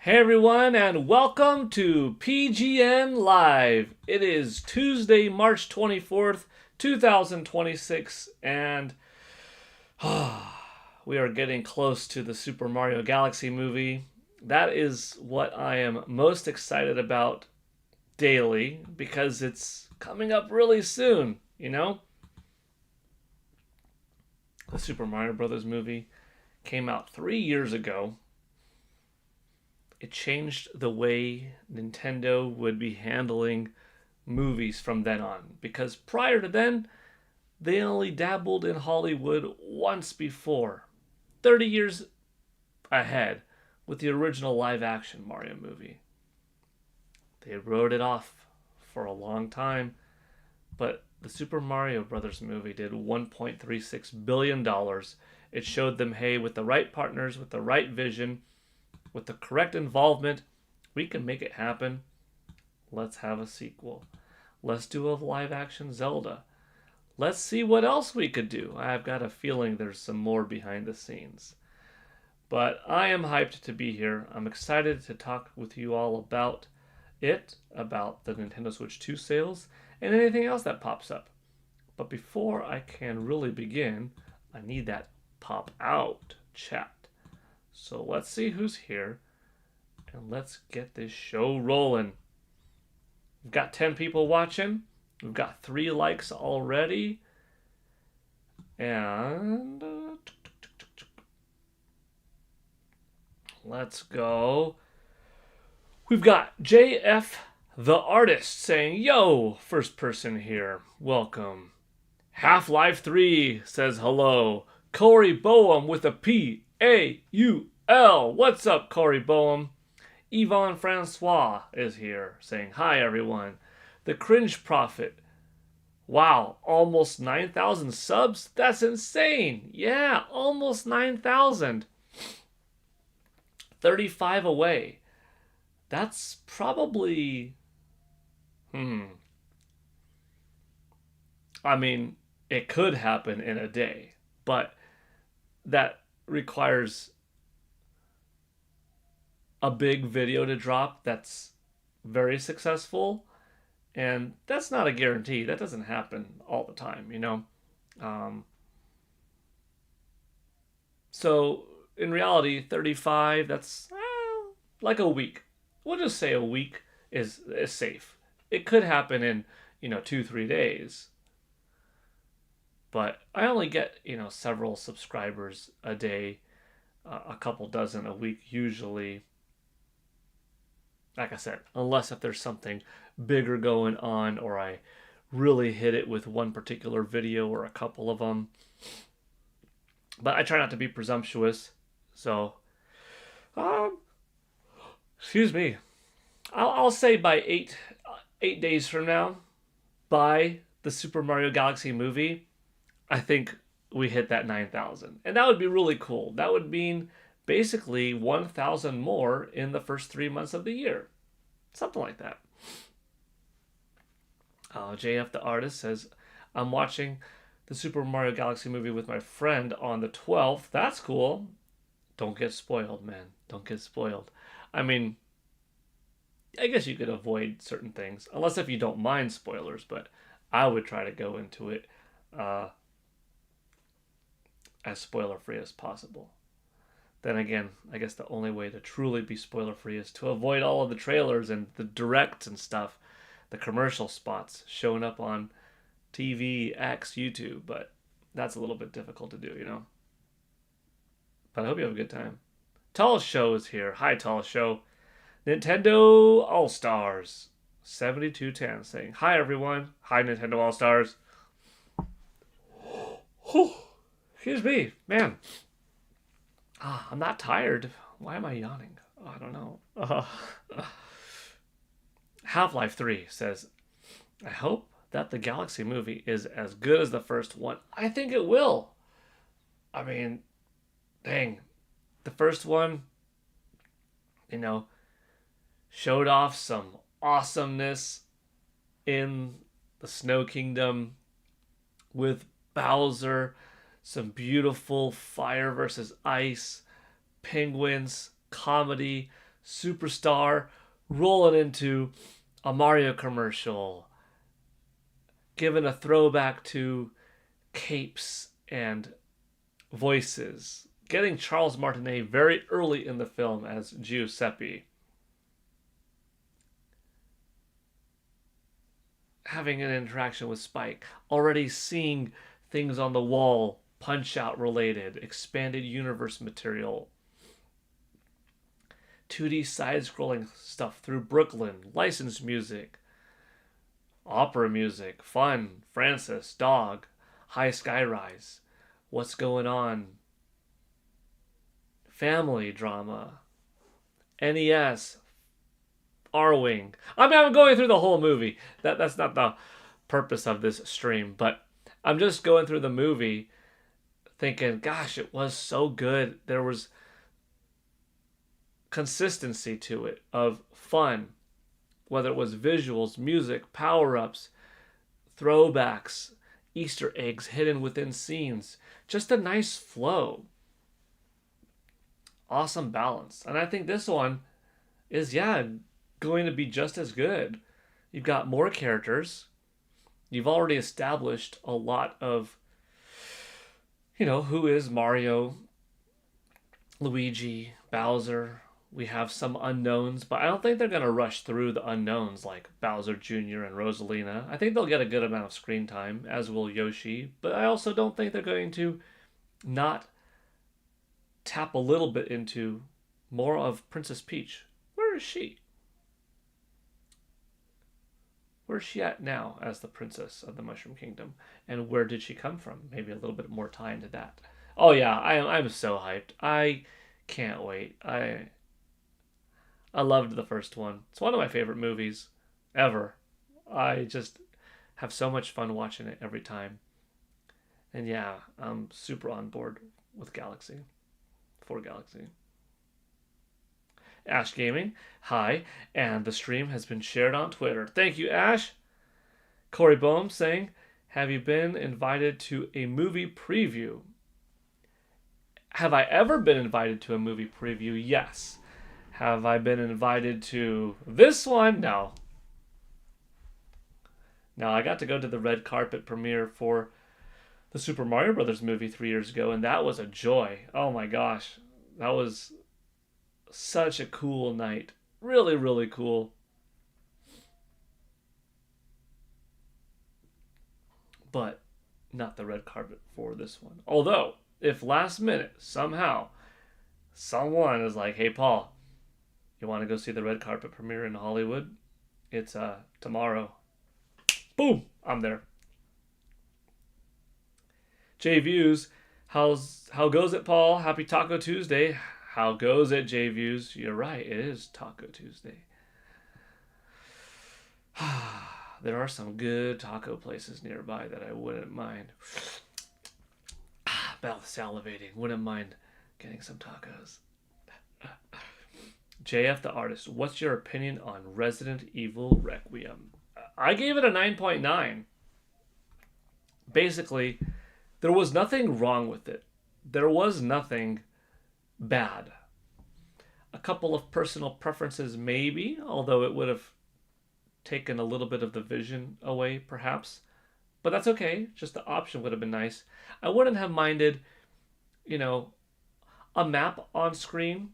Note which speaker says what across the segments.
Speaker 1: Hey everyone, and welcome to PGN Live. It is Tuesday, March 24th, 2026, and we are getting close to the Super Mario Galaxy movie. That is what I am most excited about daily because it's coming up really soon, you know? The Super Mario Brothers movie came out 3 years ago. It changed the way Nintendo would be handling movies from then on. Because prior to then, they only dabbled in Hollywood once before, 30 years ahead, with the original live action Mario movie. They wrote it off for a long time, but the Super Mario Brothers movie did $1.36 billion. It showed them, hey, with the right partners, with the right vision, with the correct involvement, we can make it happen. Let's have a sequel. Let's do a live action Zelda. Let's see what else we could do. I've got a feeling there's some more behind the scenes. But I am hyped to be here. I'm excited to talk with you all about it, about the Nintendo Switch 2 sales, and anything else that pops up. But before I can really begin, I need that pop out chat. So let's see who's here, and let's get this show rolling. We've got 10 people watching. We've got 3 likes already. And let's go. We've got JF the artist saying, yo, first person here. Welcome. Half-Life 3 says hello. Corey Boehm with a P-A-U-L. What's up, Corey Boehm? Yvonne Francois is here saying, hi, everyone. The Cringe Prophet. Wow, almost 9,000 subs? That's insane. Yeah, almost 9,000. 35 away. That's probably... I mean, it could happen in a day, but that requires a big video to drop that's very successful, and that's not a guarantee. That doesn't happen all the time, you know. So in reality, 35, that's like a week. We'll just say a week is safe. It could happen in 2-3 days, but I only get several subscribers a day, a couple dozen a week usually. Like I said, unless if there's something bigger going on, or I really hit it with one particular video or a couple of them. But I try not to be presumptuous, so excuse me. I'll say by eight days from now, by the Super Mario Galaxy movie, I think we hit that 9,000. And that would be really cool. That would mean basically 1,000 more in the first 3 months of the year. Something like that. JF the artist says, I'm watching the Super Mario Galaxy movie with my friend on the 12th. That's cool. Don't get spoiled, man. Don't get spoiled. I mean, I guess you could avoid certain things, unless if you don't mind spoilers, but I would try to go into it as spoiler-free as possible. Then again, I guess the only way to truly be spoiler-free is to avoid all of the trailers and the directs and stuff, the commercial spots showing up on TV, X, YouTube, but that's a little bit difficult to do, you know? But I hope you have a good time. Tallest Show is here. Hi, Tallest Show. Nintendo All-Stars 7210 saying, hi, everyone. Hi, Nintendo All-Stars. Excuse me, man. I'm not tired. Why am I yawning? I don't know. Half-Life 3 says, I hope that the Galaxy movie is as good as the first one. I think it will. I mean, dang. The first one, showed off some awesomeness in the Snow Kingdom with Bowser, some beautiful fire versus ice, penguins, comedy, superstar rolling into a Mario commercial, giving a throwback to capes and voices, getting Charles Martinet very early in the film as Giuseppe, having an interaction with Spike, already seeing things on the wall, Punch Out related, expanded universe material, 2D side scrolling stuff through Brooklyn, licensed music, opera music, fun, Francis, dog, high skyrise, what's going on, family drama, NES, R-Wing. I'm going through the whole movie. That's not the purpose of this stream, but I'm just going through the movie thinking, gosh, it was so good. There was consistency to it of fun, whether it was visuals, music, power-ups, throwbacks, Easter eggs hidden within scenes. Just a nice flow. Awesome balance. And I think this one is, going to be just as good. You've got more characters. You've already established a lot of, who is Mario, Luigi, Bowser. We have some unknowns, but I don't think they're going to rush through the unknowns like Bowser Jr. and Rosalina. I think they'll get a good amount of screen time, as will Yoshi, but I also don't think they're going to not tap a little bit into more of Princess Peach. Where is she? Where's she at now as the princess of the Mushroom Kingdom? And where did she come from? Maybe a little bit more tie into that. Oh yeah, I'm so hyped. I can't wait. I loved the first one. It's one of my favorite movies ever. I just have so much fun watching it every time. And yeah, I'm super on board with Galaxy. For Galaxy. Ash Gaming, hi, and the stream has been shared on Twitter. Thank you, Ash. Corey Bohm saying, have you been invited to a movie preview? Have I ever been invited to a movie preview? Yes. Have I been invited to this one? No. Now, I got to go to the red carpet premiere for the Super Mario Brothers movie 3 years ago, and that was a joy. Oh my gosh. That was such a cool night. Really, really cool. But not the red carpet for this one. Although, if last minute, somehow, someone is like, hey, Paul, you want to go see the red carpet premiere in Hollywood? It's tomorrow. Boom! I'm there. J Views, how goes it, Paul? Happy Taco Tuesday. How goes it, J Views? You're right, it is Taco Tuesday. There are some good taco places nearby that I wouldn't mind. Mouth salivating. Wouldn't mind getting some tacos. JF the artist, what's your opinion on Resident Evil Requiem? I gave it a 9.9. Basically, there was nothing wrong with it. There was nothing bad. A couple of personal preferences maybe, although it would have taken a little bit of the vision away perhaps. But that's okay. Just the option would have been nice. I wouldn't have minded, a map on screen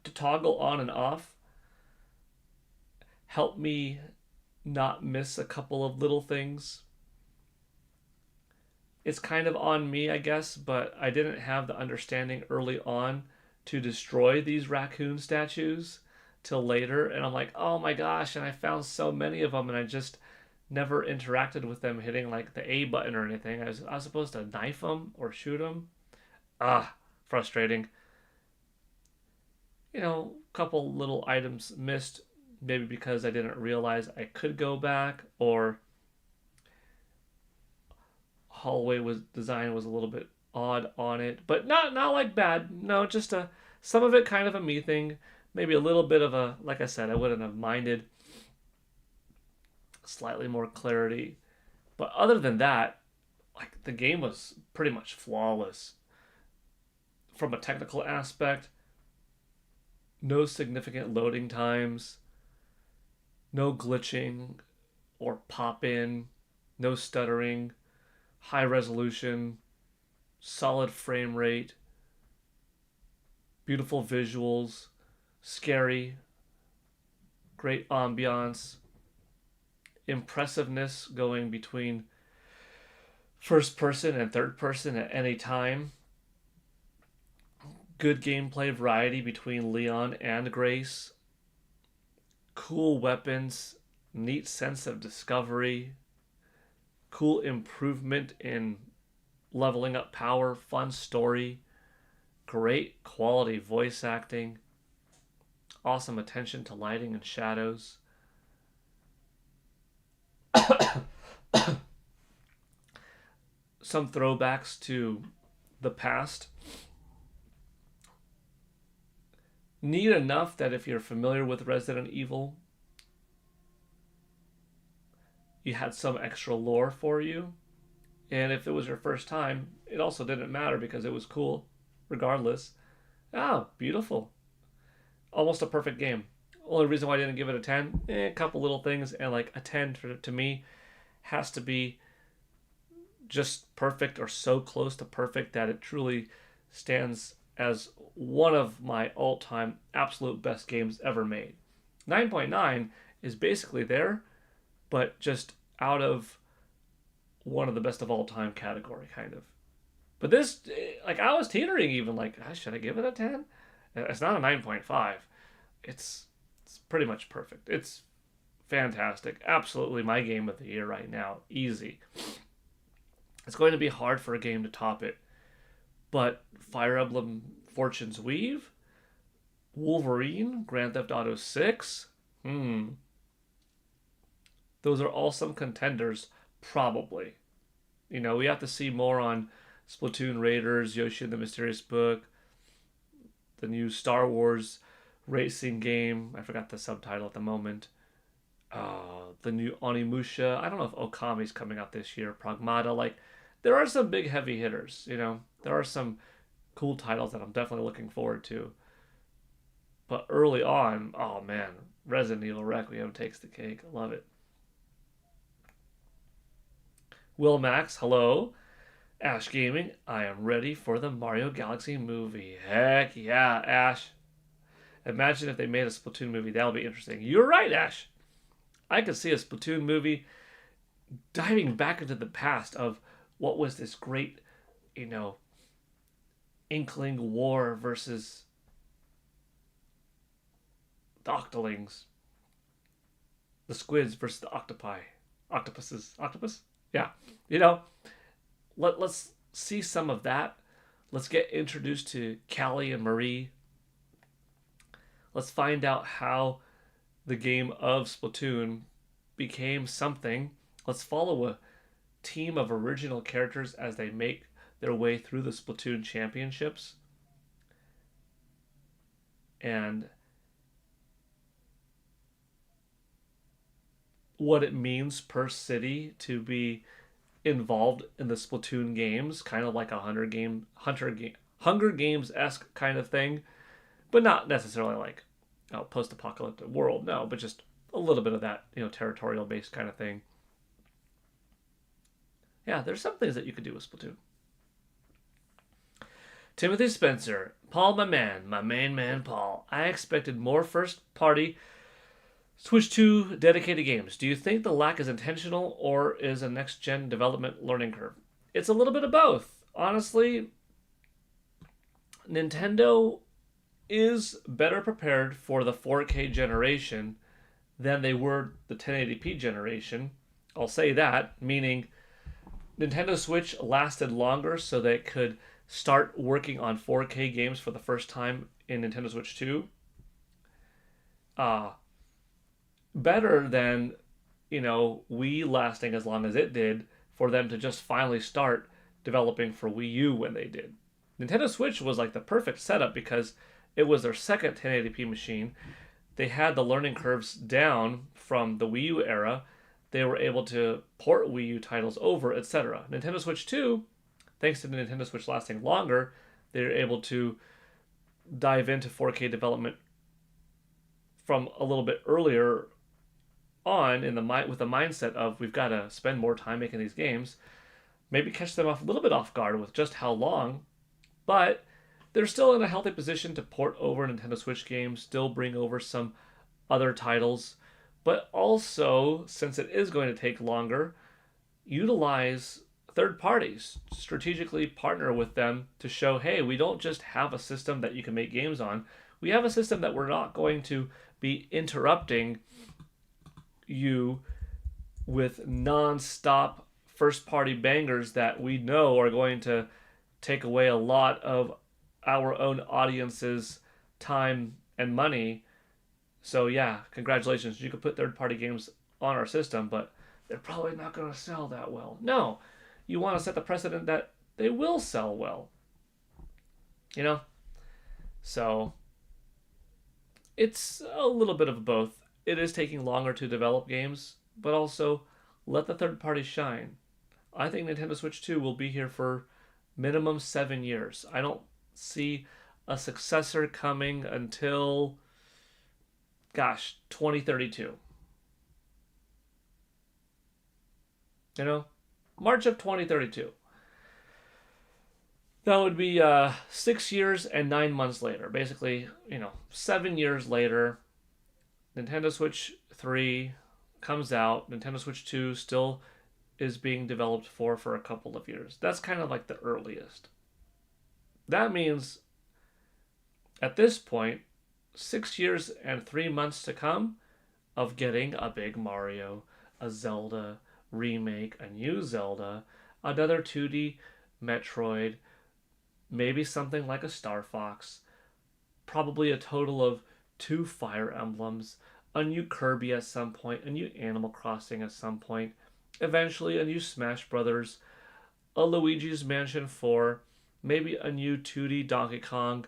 Speaker 1: to toggle on and off. Help me not miss a couple of little things. It's kind of on me, I guess, but I didn't have the understanding early on to destroy these raccoon statues till later. And I'm like, oh my gosh, and I found so many of them and I just never interacted with them hitting like the A button or anything. I was supposed to knife them or shoot them. Frustrating. A couple little items missed, maybe because I didn't realize I could go back, or hallway design was a little bit odd on it, but not like bad. No, just some of it kind of a me thing. Maybe a little bit of a, like I said, I wouldn't have minded slightly more clarity. But other than that, like the game was pretty much flawless from a technical aspect. no significant loading times, no glitching or pop in, no stuttering, high resolution, solid frame rate, beautiful visuals, scary, great ambiance, impressiveness going between first person and third person at any time, good gameplay variety between Leon and Grace, cool weapons, neat sense of discovery, cool improvement in leveling up power, fun story, great quality voice acting, awesome attention to lighting and shadows. Some throwbacks to the past. Neat enough that if you're familiar with Resident Evil, you had some extra lore for you. And if it was your first time, it also didn't matter because it was cool, regardless. Ah, beautiful. Almost a perfect game. Only reason why I didn't give it a 10, a couple little things, and like a 10 to me has to be just perfect or so close to perfect that it truly stands as one of my all-time absolute best games ever made. 9.9 is basically there, but just out of one of the best of all time category, kind of. But this, like, I was teetering even, like, should I give it a 10? It's not a 9.5. It's pretty much perfect. It's fantastic. Absolutely my game of the year right now. Easy. It's going to be hard for a game to top it. But Fire Emblem Fortune's Weave, Wolverine, Grand Theft Auto 6, those are all some contenders, probably. You know, we have to see more on Splatoon Raiders, Yoshi and the Mysterious Book, the new Star Wars racing game. I forgot the subtitle at the moment. The new Onimusha. I don't know if Okami's coming out this year. Pragmata. Like, there are some big heavy hitters, you know. There are some cool titles that I'm definitely looking forward to. But early on, oh man, Resident Evil Requiem takes the cake. I love it. Will Max, hello. Ash Gaming, I am ready for the Mario Galaxy movie. Heck yeah, Ash. Imagine if they made a Splatoon movie. That would be interesting. You're right, Ash. I could see a Splatoon movie diving back into the past of what was this great, you know, Inkling war versus the Octolings. The squids versus the octopi. Octopuses. Octopus? Yeah. You know, let's see some of that. Let's get introduced to Callie and Marie. Let's find out how the game of Splatoon became something. Let's follow a team of original characters as they make their way through the Splatoon championships. And what it means per city to be involved in the Splatoon games, kind of like a Hunger Games-esque kind of thing, but not necessarily like post-apocalyptic world, no, but just a little bit of that, you know, territorial-based kind of thing. Yeah, there's some things that you could do with Splatoon. Timothy Spencer, Paul, my main man, Paul. I expected more first-party Switch 2 dedicated games. Do you think the lack is intentional or is a next-gen development learning curve? It's a little bit of both. Honestly, Nintendo is better prepared for the 4K generation than they were the 1080p generation. I'll say that, meaning Nintendo Switch lasted longer so they could start working on 4K games for the first time in Nintendo Switch 2. Better than, you know, Wii lasting as long as it did for them to just finally start developing for Wii U when they did. Nintendo Switch was like the perfect setup because it was their second 1080p machine. They had the learning curves down from the Wii U era. They were able to port Wii U titles over, etc. Nintendo Switch 2, thanks to the Nintendo Switch lasting longer, they were able to dive into 4K development from a little bit earlier on in the with the mindset of we've got to spend more time making these games, maybe catch them off a little bit off guard with just how long, but they're still in a healthy position to port over Nintendo Switch games, still bring over some other titles, but also, since it is going to take longer, utilize third parties, strategically partner with them to show, hey, we don't just have a system that you can make games on. We have a system that we're not going to be interrupting you with non-stop first-party bangers that we know are going to take away a lot of our own audience's time and money. So yeah, congratulations. You can put third-party games on our system, but they're probably not going to sell that well. No, you want to set the precedent that they will sell well. You know? So it's a little bit of both. It is taking longer to develop games, but also let the third party shine. I think Nintendo Switch 2 will be here for minimum 7 years. I don't see a successor coming until, 2032. You know? March of 2032. That would be 6 years and 9 months later. Basically, 7 years later, Nintendo Switch 3 comes out. Nintendo Switch 2 still is being developed for a couple of years. That's kind of like the earliest. That means, at this point, 6 years and 3 months to come of getting a big Mario, a Zelda remake, a new Zelda, another 2D Metroid, maybe something like a Star Fox, probably a total of 2 Fire Emblems, a new Kirby at some point, a new Animal Crossing at some point, eventually a new Smash Brothers, a Luigi's Mansion 4, maybe a new 2D Donkey Kong,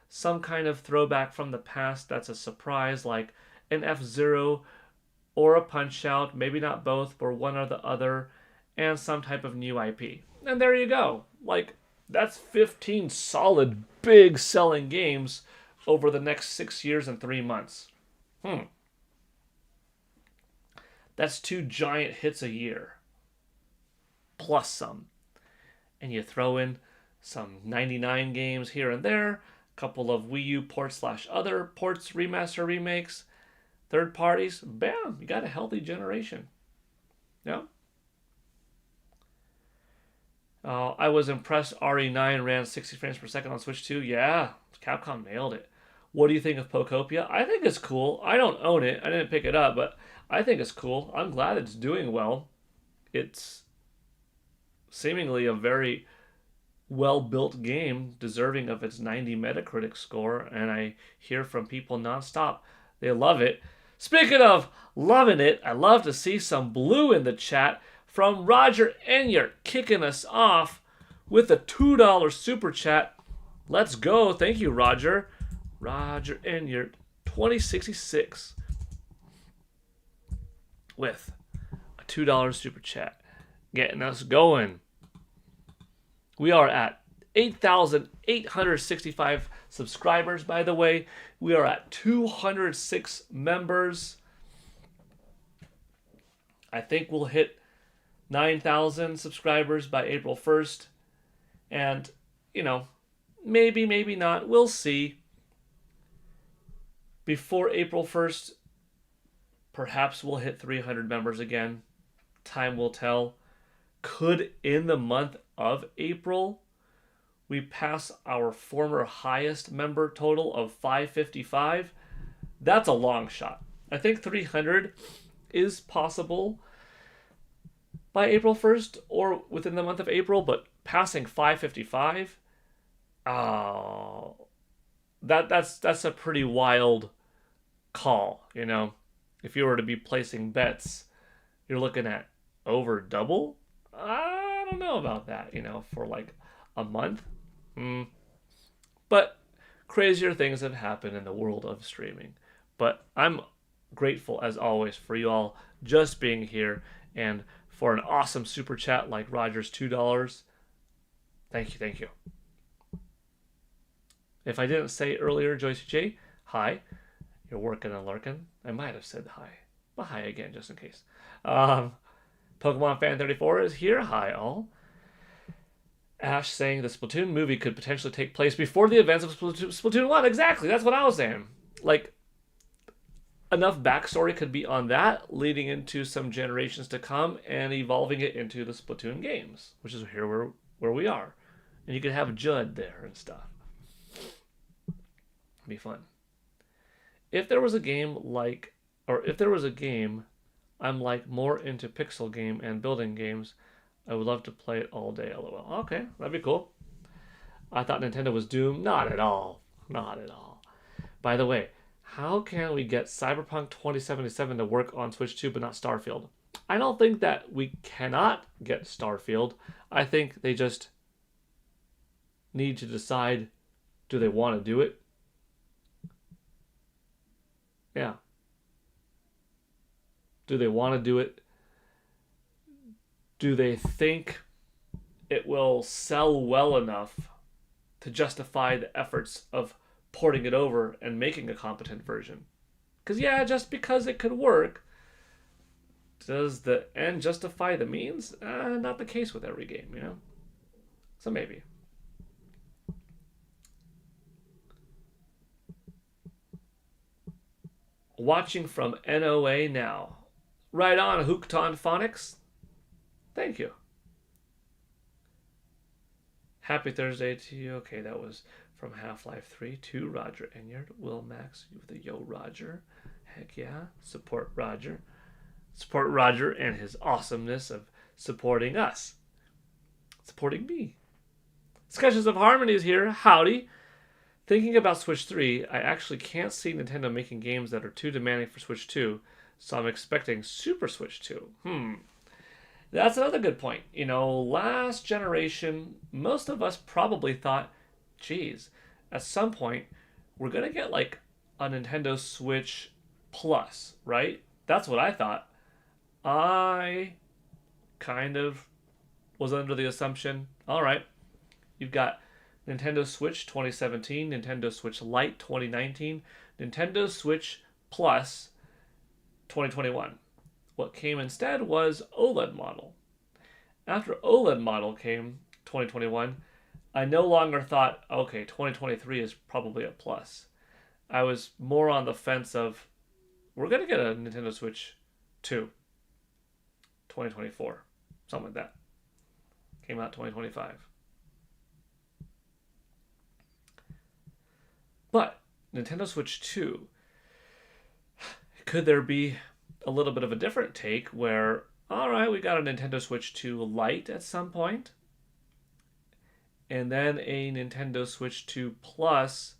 Speaker 1: some kind of throwback from the past that's a surprise, like an F-Zero or a Punch-Out, maybe not both, but one or the other, and some type of new IP. And there you go. That's 15 solid, big selling games over the next 6 years and 3 months. That's 2 giant hits a year. Plus some. And you throw in some 99 games here and there, a couple of Wii U ports / other ports, remaster, remakes, third parties, bam, you got a healthy generation. Yeah. I was impressed RE9 ran 60 frames per second on Switch 2. Yeah, Capcom nailed it. What do you think of Pokopia? I think it's cool. I don't own it. I didn't pick it up, but I think it's cool. I'm glad it's doing well. It's seemingly a very well-built game, deserving of its 90 Metacritic score, and I hear from people nonstop. They love it. Speaking of loving it, I love to see some blue in the chat from Roger Enyart kicking us off with a $2 super chat. Let's go. Thank you, Roger. Roger Enyart, 2066, with a $2 super chat, getting us going. We are at 8,865 subscribers, by the way. We are at 206 members. I think we'll hit 9,000 subscribers by April 1st. And, maybe, maybe not. We'll see. Before April 1st, perhaps we'll hit 300 members again. Time will tell. Could, in the month of April, we pass our former highest member total of 555? That's a long shot. I think 300 is possible by April 1st or within the month of April, but passing 555, that's a pretty wild call, If you were to be placing bets, you're looking at over double. I don't know about that, for like a month. But crazier things have happened in the world of streaming. But I'm grateful, as always, for you all just being here and for an awesome super chat like Roger's $2. Thank you. If I didn't say earlier, Joyce J, hi. You're working and lurking. I might have said hi. But hi again, just in case. Um, Pokemon Fan 34 is here. Hi, all. Ash saying the Splatoon movie could potentially take place before the events of Splatoon 1. Exactly, that's what I was saying. Like, enough backstory could be on that, leading into some generations to come and evolving it into the Splatoon games, which is here where we are. And you could have Judd there and stuff. It'd be fun. If there was a game like, or if there was a game I'm like more into pixel game and building games, I would love to play it all day, lol. Okay, that'd be cool. I thought Nintendo was doomed. Not at all. Not at all. By the way, how can we get Cyberpunk 2077 to work on Switch 2 but not Starfield? I don't think that we cannot get Starfield. I think they just need to decide, do they want to do it? Yeah. Do they want to do it? Do they think it will sell well enough to justify the efforts of porting it over and making a competent version? Because, yeah, just because it could work, does the end justify the means? Not the case with every game, you know? So maybe. Watching from NOA now. Right on, Hookton Phonics. Thank you. Happy Thursday to you. Okay, that was from Half-Life 3 to Roger Enyard. Will Max with the Yo Roger. Heck yeah. Support Roger. Support Roger and his awesomeness of supporting us. Supporting me. Discussions of Harmony is here. Howdy. Thinking about Switch 3, I actually can't see Nintendo making games that are too demanding for Switch 2, so I'm expecting Super Switch 2. That's another good point. You know, last generation, most of us probably thought, geez, at some point, we're going to get like a Nintendo Switch Plus, right? That's what I thought. I kind of was under the assumption, all right, you've got Nintendo Switch 2017, Nintendo Switch Lite 2019, Nintendo Switch Plus 2021. What came instead was OLED model. After OLED model came 2021, I no longer thought, okay, 2023 is probably a plus. I was more on the fence of, we're going to get a Nintendo Switch 2 2024, something like that. Came out 2025. But Nintendo Switch 2, could there be a little bit of a different take where, all right, we got a Nintendo Switch 2 Lite at some point, and then a Nintendo Switch 2 Plus,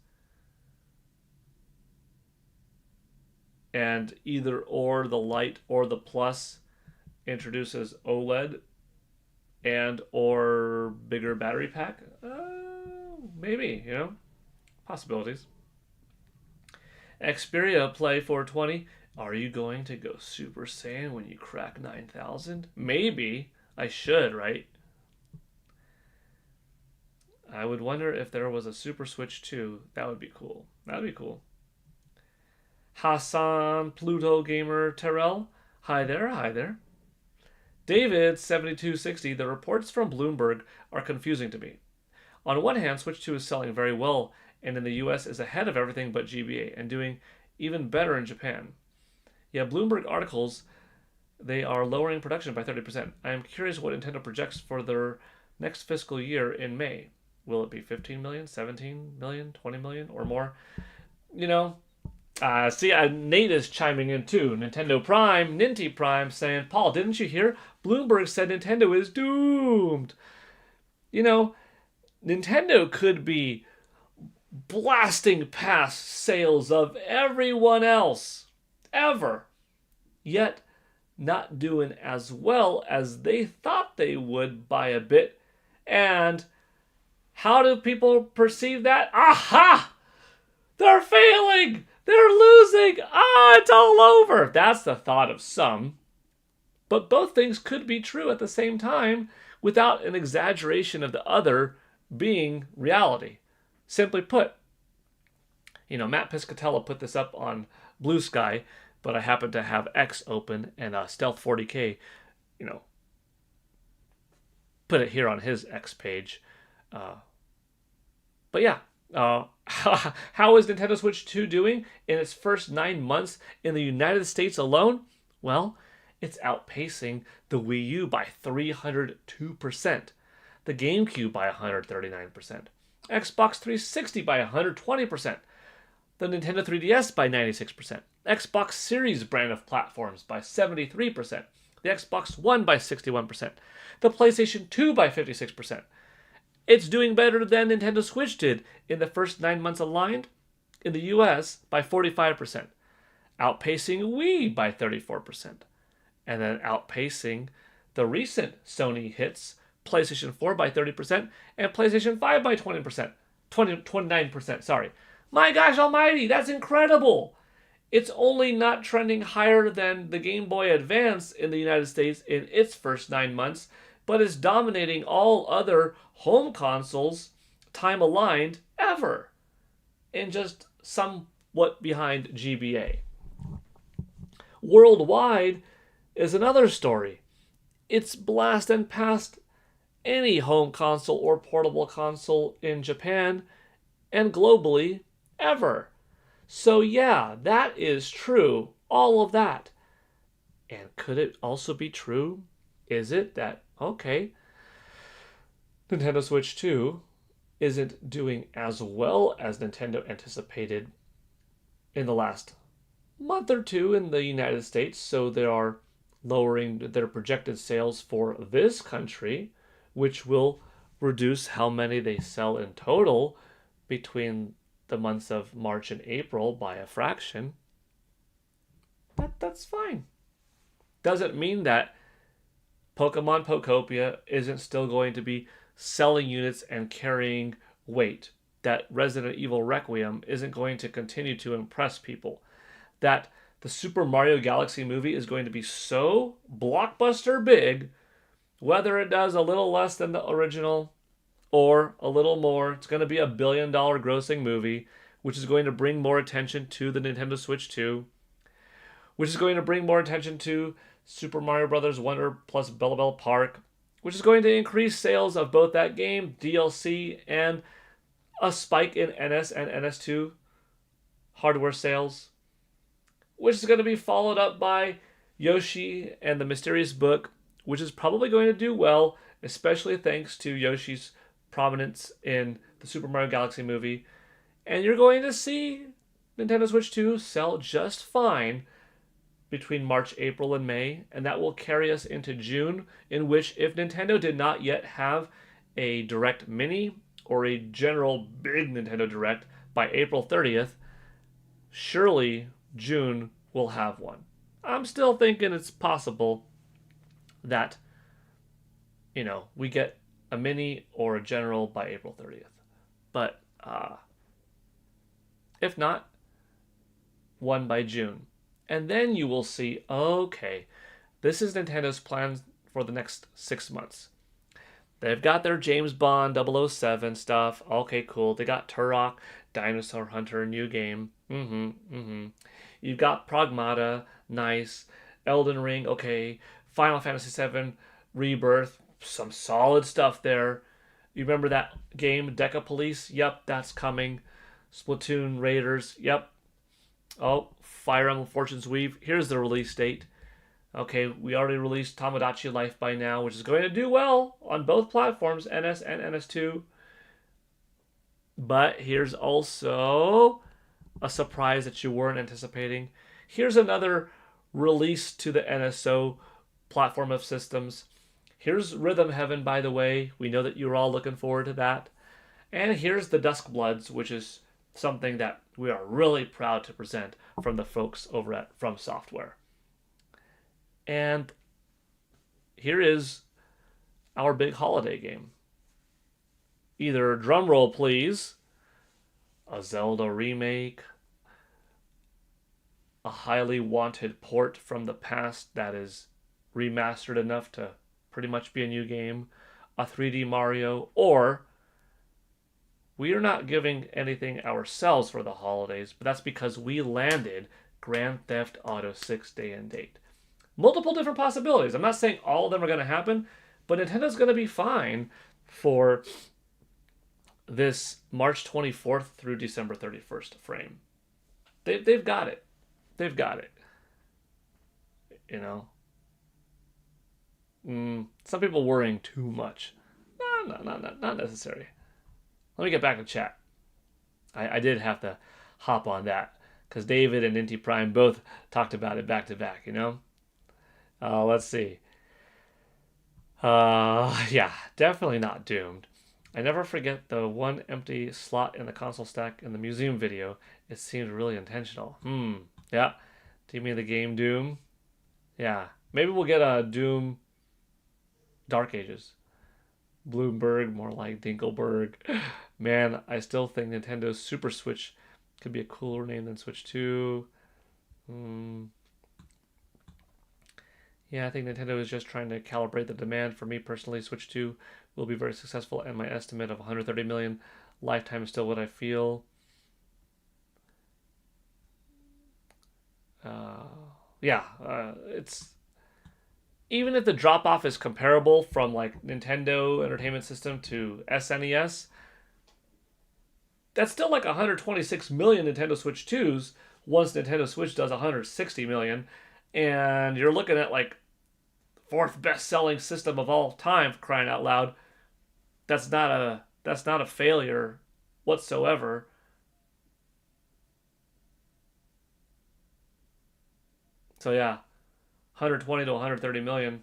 Speaker 1: and either or the Lite or the Plus introduces OLED and or bigger battery pack? Maybe, you know? Possibilities. Xperia Play 420. Are you going to go Super Saiyan when you crack 9,000? Maybe. I should, right? I would wonder if there was a Super Switch 2. That would be cool. That would be cool. Hassan Pluto Gamer Terrell. Hi there, hi there. David7260. The reports from Bloomberg are confusing to me. On one hand, Switch 2 is selling very well and in the US is ahead of everything but GBA and doing even better in Japan. Yeah, Bloomberg articles, they are lowering production by 30%. I am curious what Nintendo projects for their next fiscal year in May. Will it be 15 million, 17 million, 20 million, or more? You know, Nate is chiming in too. Nintendo Prime, Ninty Prime, saying, Paul, didn't you hear? Bloomberg said Nintendo is doomed. You know, Nintendo could be blasting past sales of everyone else ever, yet not doing as well as they thought they would by a bit. And how do people perceive that? Aha! They're failing! They're losing! It's all over! That's the thought of some. But both things could be true at the same time without an exaggeration of the other being reality. Simply put, Matt Piscatella put this up on Blue Sky, but I happen to have X open and Stealth 40K, you know, put it here on his X page. But yeah, how is Nintendo Switch 2 doing in its first 9 months in the United States alone? Well, it's outpacing the Wii U by 302%, the GameCube by 139%, Xbox 360 by 120%, the Nintendo 3DS by 96%, Xbox Series brand of platforms by 73%, the Xbox One by 61%, the PlayStation 2 by 56%. It's doing better than Nintendo Switch did in the first 9 months aligned in the US by 45%, outpacing Wii by 34%, and then outpacing the recent Sony hits, PlayStation 4 by 30%, and PlayStation 5 by 29%, sorry. My gosh almighty, that's incredible! It's only not trending higher than the Game Boy Advance in the United States in its first 9 months, but is dominating all other home consoles, time aligned, ever. And just somewhat behind GBA. Worldwide is another story. It's blasting past any home console or portable console in Japan and globally ever. So yeah, that is true. All of that. And could it also be true? Is it that, okay, Nintendo Switch 2 isn't doing as well as Nintendo anticipated in the last month or two in the United States, so they are lowering their projected sales for this country, which will reduce how many they sell in total between the months of March and April by a fraction. That's fine. Doesn't mean that Pokemon Pokopia isn't still going to be selling units and carrying weight. That Resident Evil Requiem isn't going to continue to impress people. That the Super Mario Galaxy movie is going to be so blockbuster big, whether it does a little less than the original or a little more, it's going to be $1 billion grossing movie, which is going to bring more attention to the Nintendo Switch 2, which is going to bring more attention to Super Mario Bros. Wonder plus Bella Bella Park, which is going to increase sales of both that game, DLC, and a spike in NS and NS2 hardware sales, which is going to be followed up by Yoshi and the Mysterious Book, which is probably going to do well, especially thanks to Yoshi's prominence in the Super Mario Galaxy movie. And you're going to see Nintendo Switch 2 sell just fine between March, April, and May, and that will carry us into June, in which if Nintendo did not yet have a Direct Mini or a general big Nintendo Direct by April 30th, surely June will have one. I'm still thinking it's possible that, we get a mini or a general by April 30th. But if not, one by June. And then you will see, okay, this is Nintendo's plan for the next 6 months. They've got their James Bond 007 stuff. Okay, cool. They got Turok, Dinosaur Hunter, new game. You've got Pragmata, nice. Elden Ring, okay. Final Fantasy VII, Rebirth, some solid stuff there. You remember that game, Deca Police? Yep, that's coming. Splatoon Raiders, yep. Oh, Fire Emblem Fortune's Weave. Here's the release date. Okay, we already released Tomodachi Life by now, which is going to do well on both platforms, NS and NS2. But here's also a surprise that you weren't anticipating. Here's another release to the NSO platform of systems. Here's Rhythm Heaven, by the way. We know that you're all looking forward to that. And here's the Dusk Bloods, which is something that we are really proud to present from the folks over at From Software. And here is our big holiday game. Either drum roll, please, a Zelda remake, a highly wanted port from the past that is remastered enough to pretty much be a new game, a 3D Mario, or We are not giving anything ourselves for the holidays, but that's because we landed Grand Theft Auto 6 day and date. Multiple different possibilities. I'm not saying all of them are going to happen, but Nintendo's going to be fine for this March 24th through December 31st frame. They've got it. They've got it. You know? Some people worrying too much. No, not necessary. Let me get back to chat. I did have to hop on that because David and Inti Prime both talked about it back to back, you know? Let's see. Yeah, definitely not doomed. I never forget the one empty slot in the console stack in the museum video. It seemed really intentional. Yeah. Do you mean the game Doom? Yeah. Maybe we'll get a Doom Dark Ages. Bloomberg, more like Dinkelberg. Man, I still think Nintendo's Super Switch could be a cooler name than Switch 2. Yeah, I think Nintendo is just trying to calibrate the demand. For me personally, Switch 2 will be very successful, and my estimate of 130 million lifetime is still what I feel. It's even if the drop off is comparable from like Nintendo Entertainment System to SNES, that's still like 126 million Nintendo Switch 2s once Nintendo Switch does 160 million, and you're looking at like fourth best selling system of all time, for crying out loud. That's not a failure whatsoever. So yeah, 120 to 130 million.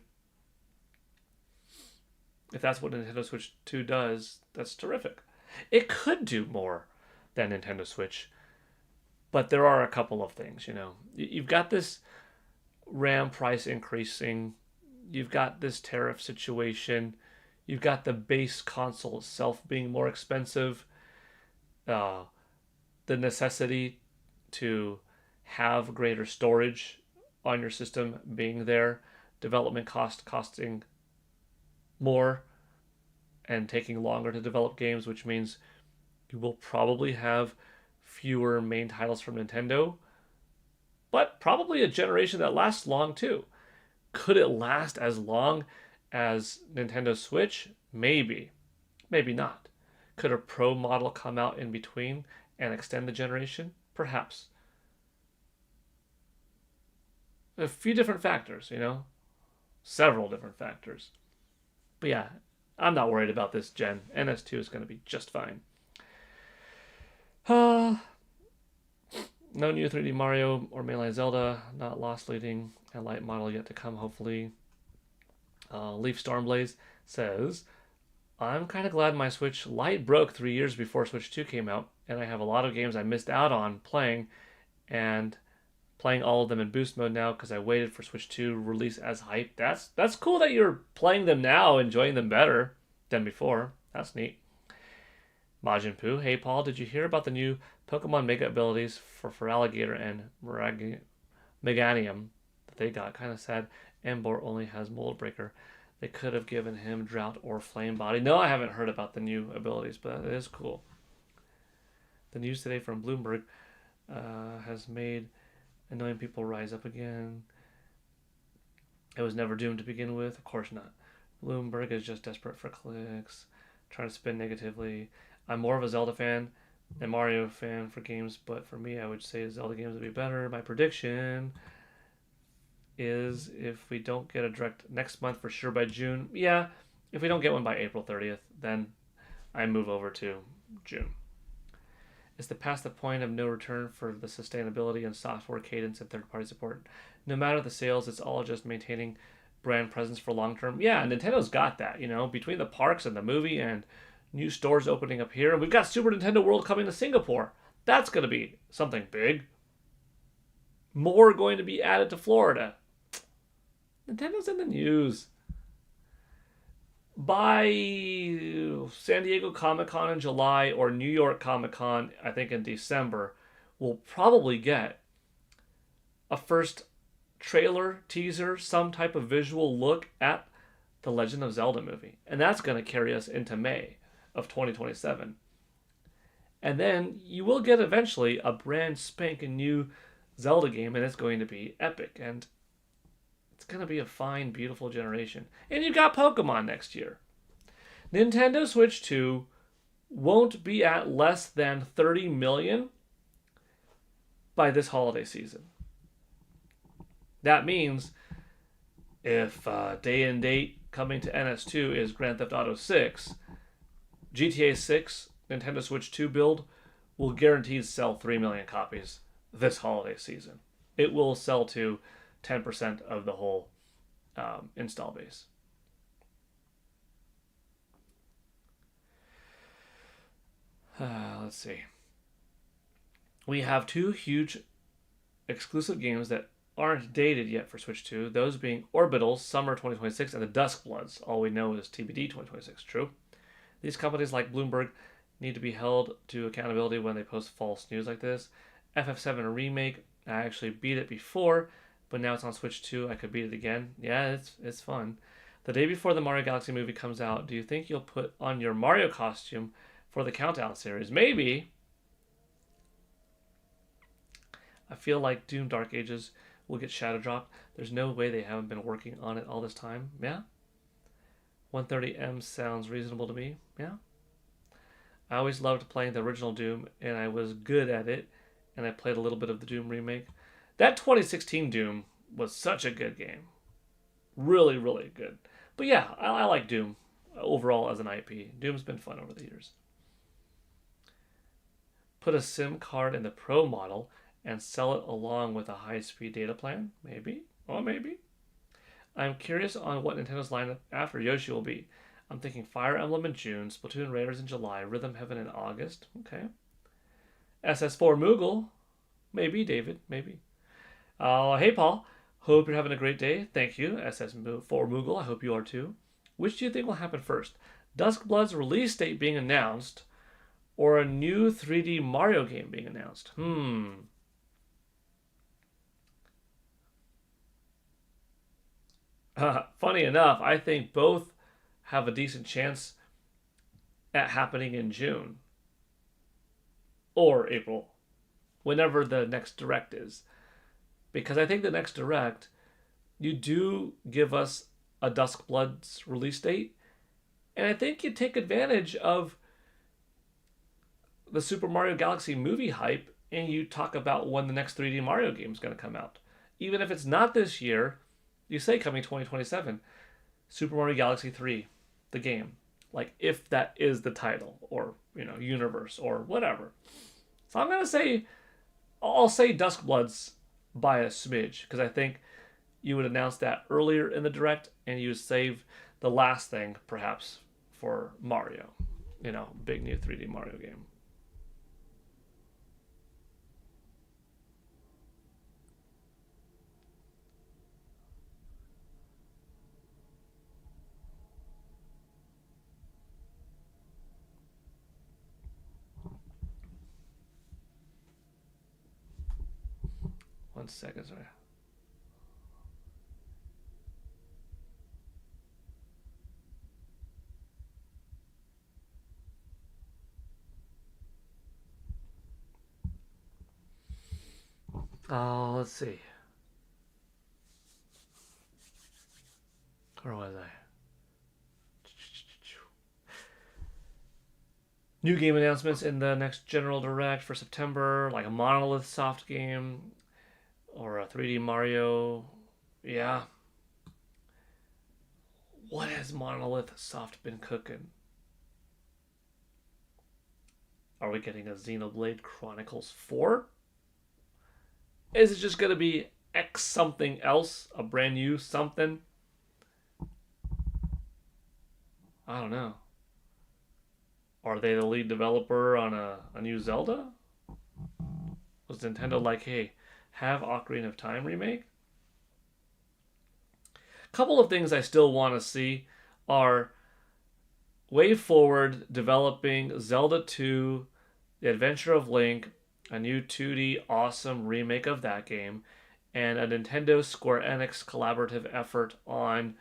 Speaker 1: If that's what Nintendo Switch 2 does, that's terrific. It could do more than Nintendo Switch, but there are a couple of things, you know. You've got this RAM price increasing. You've got this tariff situation. You've got the base console itself being more expensive. The necessity to have greater storage on your system being there. Development costing more and taking longer to develop games, which means you will probably have fewer main titles from Nintendo, but probably a generation that lasts long too. Could it last as long as Nintendo Switch? Maybe. Maybe not. Could a Pro model come out in between and extend the generation? Perhaps. A few different factors, you know? Several different factors. But yeah, I'm not worried about this gen. NS2 is going to be just fine. No new 3D Mario or mainline Zelda, not Lost Leading, and light model yet to come, hopefully. Leaf Stormblaze says, I'm kind of glad my Switch Lite broke 3 years before Switch 2 came out, and I have a lot of games I missed out on playing, and playing all of them in boost mode now because I waited for Switch 2 release as hype. That's cool that you're playing them now, enjoying them better than before. That's neat. Majin Poo, hey Paul, did you hear about the new Pokemon Mega abilities for Alligator and Meganium that they got? Kind of sad. Emboar only has Mold Breaker. They could have given him Drought or Flame Body. No, I haven't heard about the new abilities, but it is cool. The news today from Bloomberg has made annoying people rise up again. It was never doomed to begin with. Of course not. Bloomberg is just desperate for clicks, trying to spin negatively. I'm more of a Zelda fan and Mario fan for games, but for me, I would say Zelda games would be better. My prediction is if we don't get a direct next month, for sure by June. Yeah, if we don't get one by April 30th, then I move over to June. Is the past the point of no return for the sustainability and software cadence and third-party support? No matter the sales, it's all just maintaining brand presence for long term. Yeah, Nintendo's got that, you know, between the parks and the movie and new stores opening up here. And we've got Super Nintendo World coming to Singapore. That's going to be something big. More going to be added to Florida. Nintendo's in the news. By San Diego Comic-Con in July or New York Comic-Con, I think in December, we'll probably get a first trailer, teaser, some type of visual look at the Legend of Zelda movie. And that's going to carry us into May of 2027. And then you will get eventually a brand spanking new Zelda game, and it's going to be epic. And it's going to be a fine, beautiful generation. And you got Pokemon next year. Nintendo Switch 2 won't be at less than 30 million by this holiday season. That means if day and date coming to NS2 is Grand Theft Auto 6, GTA 6 Nintendo Switch 2 build will guaranteed sell 3 million copies this holiday season. It will sell to 10% of the whole install base. Let's see. We have two huge exclusive games that aren't dated yet for Switch 2, those being Orbitals, Summer 2026, and the Dusk Bloods. All we know is TBD 2026, true. These companies like Bloomberg need to be held to accountability when they post false news like this. FF7 Remake, I actually beat it before, but now it's on Switch 2, I could beat it again. Yeah, it's fun. The day before the Mario Galaxy movie comes out, do you think you'll put on your Mario costume for the Countdown series? Maybe. I feel like Doom Dark Ages will get shadow dropped. There's no way they haven't been working on it all this time. Yeah. 130M sounds reasonable to me. Yeah. I always loved playing the original Doom, and I was good at it, and I played a little bit of the Doom remake. That 2016 Doom was such a good game. Really, really good. But yeah, I like Doom overall as an IP. Doom's been fun over the years. Put a SIM card in the Pro model and sell it along with a high-speed data plan? Maybe. Oh, maybe. I'm curious on what Nintendo's lineup after Yoshi will be. I'm thinking Fire Emblem in June, Splatoon Raiders in July, Rhythm Heaven in August. Okay. SS4 Moogle. Maybe, David. Maybe. Hey, Paul. Hope you're having a great day. Thank you, SS4 Moogle. I hope you are too. Which do you think will happen first? Duskblood's release date being announced or a new 3D Mario game being announced? Funny enough, I think both have a decent chance at happening in June or April, whenever the next direct is. Because I think the next direct, you do give us a Duskblood's release date, and I think you take advantage of the Super Mario Galaxy movie hype and you talk about when the next 3D Mario game is going to come out. Even if it's not this year, you say coming 2027, Super Mario Galaxy 3, the game. Like, if that is the title, or, universe, or whatever. So I'm going to say, I'll say Duskbloods by a smidge, because I think you would announce that earlier in the direct, and you would save the last thing, perhaps, for Mario. Big new 3D Mario game. One second, sorry. Oh, let's see. Where was I? New game announcements in the next General Direct for September, like a Monolith soft game or a 3D Mario. Yeah. What has Monolith soft been cooking? Are we getting a Xenoblade Chronicles 4? Is it just going to be X something else? A brand new something? I don't know. Are they the lead developer on a new Zelda? Was Nintendo like, hey, have Ocarina of Time remake? A couple of things I still want to see are Way Forward developing Zelda 2, The Adventure of Link, a new 2D awesome remake of that game, and a Nintendo Square Enix collaborative effort on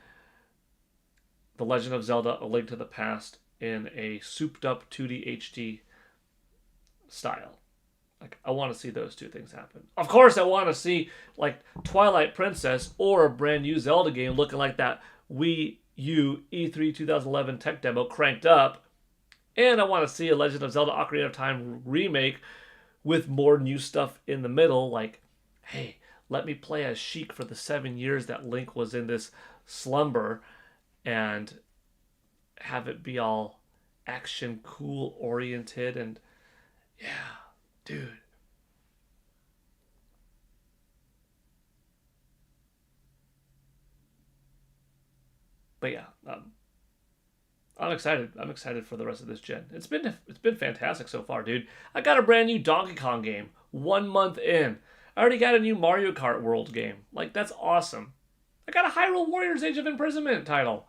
Speaker 1: The Legend of Zelda: A Link to the Past in a souped up 2D HD style. Like, I want to see those two things happen. Of course, I want to see like Twilight Princess or a brand new Zelda game looking like that Wii U E3 2011 tech demo cranked up. And I want to see a Legend of Zelda Ocarina of Time remake with more new stuff in the middle. Like, hey, let me play as Sheik for the 7 years that Link was in this slumber and have it be all action, cool, oriented, and yeah, dude. But yeah, I'm excited. I'm excited for the rest of this gen. It's been fantastic so far, dude. I got a brand new Donkey Kong game 1 month in. I already got a new Mario Kart World game. Like, that's awesome. I got a Hyrule Warriors Age of Imprisonment title.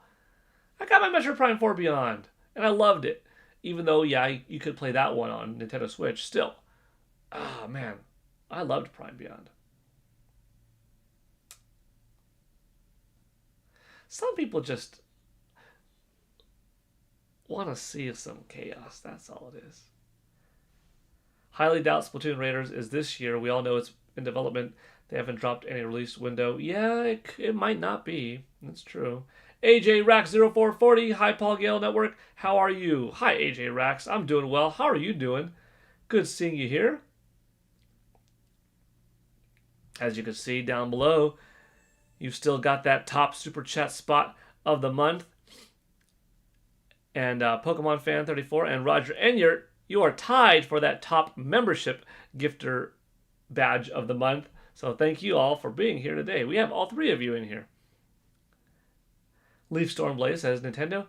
Speaker 1: I got my Metro Prime 4 Beyond, and I loved it. Even though, yeah, you could play that one on Nintendo Switch still. Ah, man. I loved Prime Beyond. Some people just want to see some chaos. That's all it is. Highly doubt Splatoon Raiders is this year. We all know it's in development. They haven't dropped any release window. Yeah, it might not be. That's true. AJ Rax 0440. Hi, Paul Gale Network. How are you? Hi, AJ Rax. I'm doing well. How are you doing? Good seeing you here. As you can see down below, you've still got that top super chat spot of the month. And Pokemon Fan 34 and Roger Enyart, you are tied for that top membership gifter badge of the month. So thank you all for being here today. We have all three of you in here. Leaf Stormblaze says Nintendo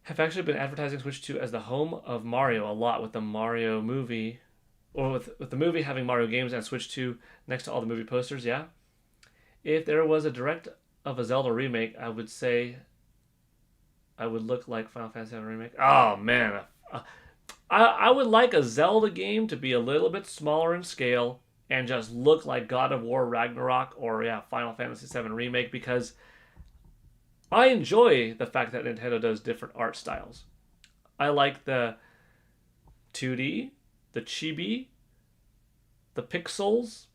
Speaker 1: have actually been advertising Switch 2 as the home of Mario a lot with the Mario movie, or with the movie having Mario games and Switch 2 next to all the movie posters. Yeah. If there was a direct of a Zelda remake, I would say I would look like Final Fantasy VII Remake. Oh, man. I would like a Zelda game to be a little bit smaller in scale and just look like God of War Ragnarok or, yeah, Final Fantasy VII Remake, because I enjoy the fact that Nintendo does different art styles. I like the 2D, the chibi, the pixels,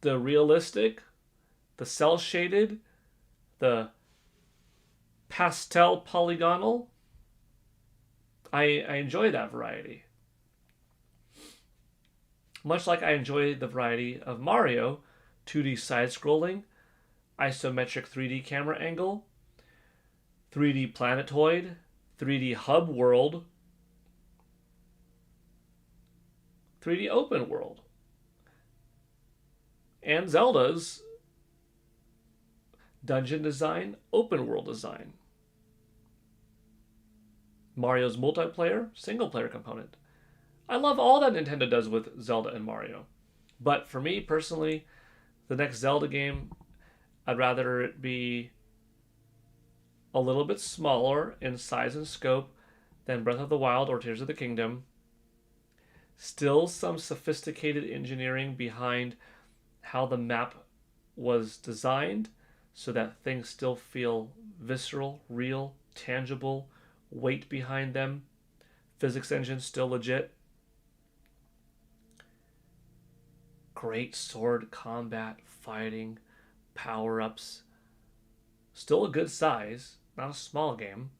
Speaker 1: the realistic, the cel-shaded, the pastel polygonal. I enjoy that variety. Much like I enjoy the variety of Mario, 2D side-scrolling, isometric 3D camera angle, 3D planetoid, 3D hub world, 3D open world, and Zelda's dungeon design, open world design. Mario's multiplayer, single player component. I love all that Nintendo does with Zelda and Mario. But for me personally, the next Zelda game, I'd rather it be a little bit smaller in size and scope than Breath of the Wild or Tears of the Kingdom. Still some sophisticated engineering behind how the map was designed so that things still feel visceral, real, tangible, weight behind them. Physics engine still legit. Great sword combat, fighting, power-ups. Still a good size, not a small game.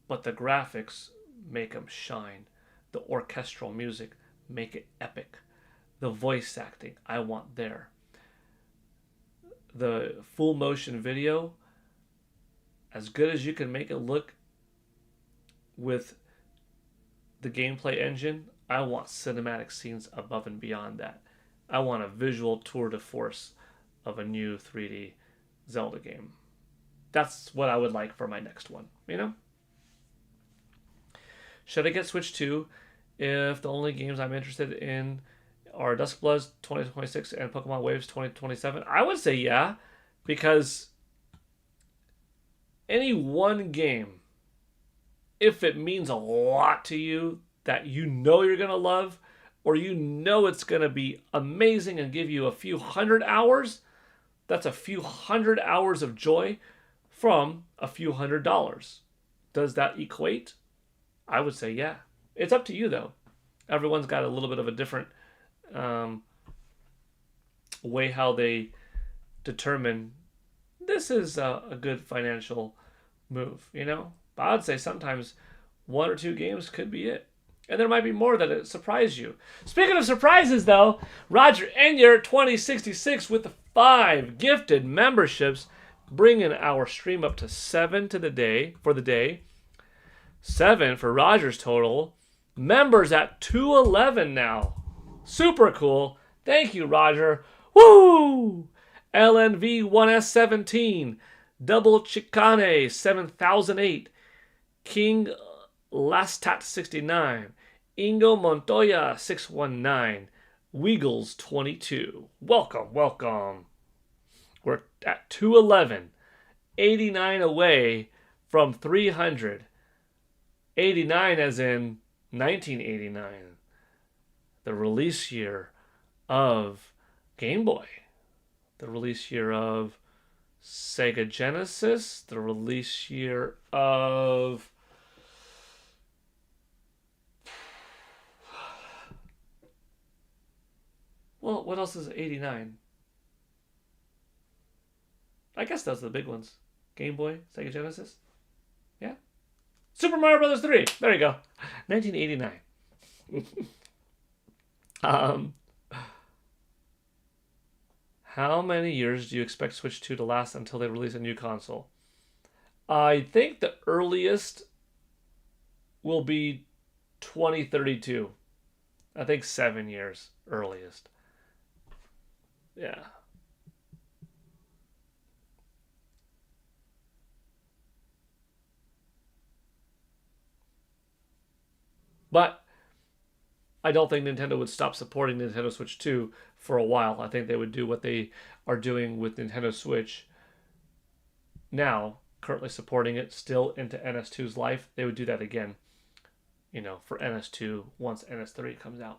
Speaker 1: But the graphics make them shine. The orchestral music make it epic. The voice acting, I want there. The full motion video, as good as you can make it look with the gameplay engine, I want cinematic scenes above and beyond that. I want a visual tour de force of a new 3D Zelda game. That's what I would like for my next one, you know? Should I get Switch 2 if the only games I'm interested in are Duskbloods 2026 and Pokemon Waves 2027? I would say yeah, because any one game, if it means a lot to you, that you know you're going to love, or you know it's going to be amazing and give you a few hundred hours, that's a few hundred hours of joy from a few $100. Does that equate? I would say yeah. It's up to you though. Everyone's got a little bit of a different um, way how they determine this is a good financial move, you know? But I would say sometimes one or two games could be it. And there might be more that surprise you. Speaking of surprises, though, Roger Enyer 2066 with the 5 gifted memberships, bringing our stream up to 7 to the day for the day. 7 for Roger's total. Members at 211 now. Super cool. Thank you, Roger. Woo! LNV1S17. Double Chicane 7008. King Lastat 69. Ingo Montoya 619. Weagles 22. Welcome, welcome. We're at 211. 89 away from 300. 89 as in 1989. The release year of Game Boy. The release year of Sega Genesis. The release year of... Well, what else is 89? I guess those are the big ones. Game Boy, Sega Genesis. Yeah. Super Mario Brothers 3. There you go. 1989. How many years do you expect Switch 2 to last until they release a new console? I think the earliest will be 2032. I think 7 years earliest. Yeah. But I don't think Nintendo would stop supporting Nintendo Switch 2 for a while. I think they would do what they are doing with Nintendo Switch now, currently supporting it still into NS2's life. They would do that again, you know, for NS2 once NS3 comes out.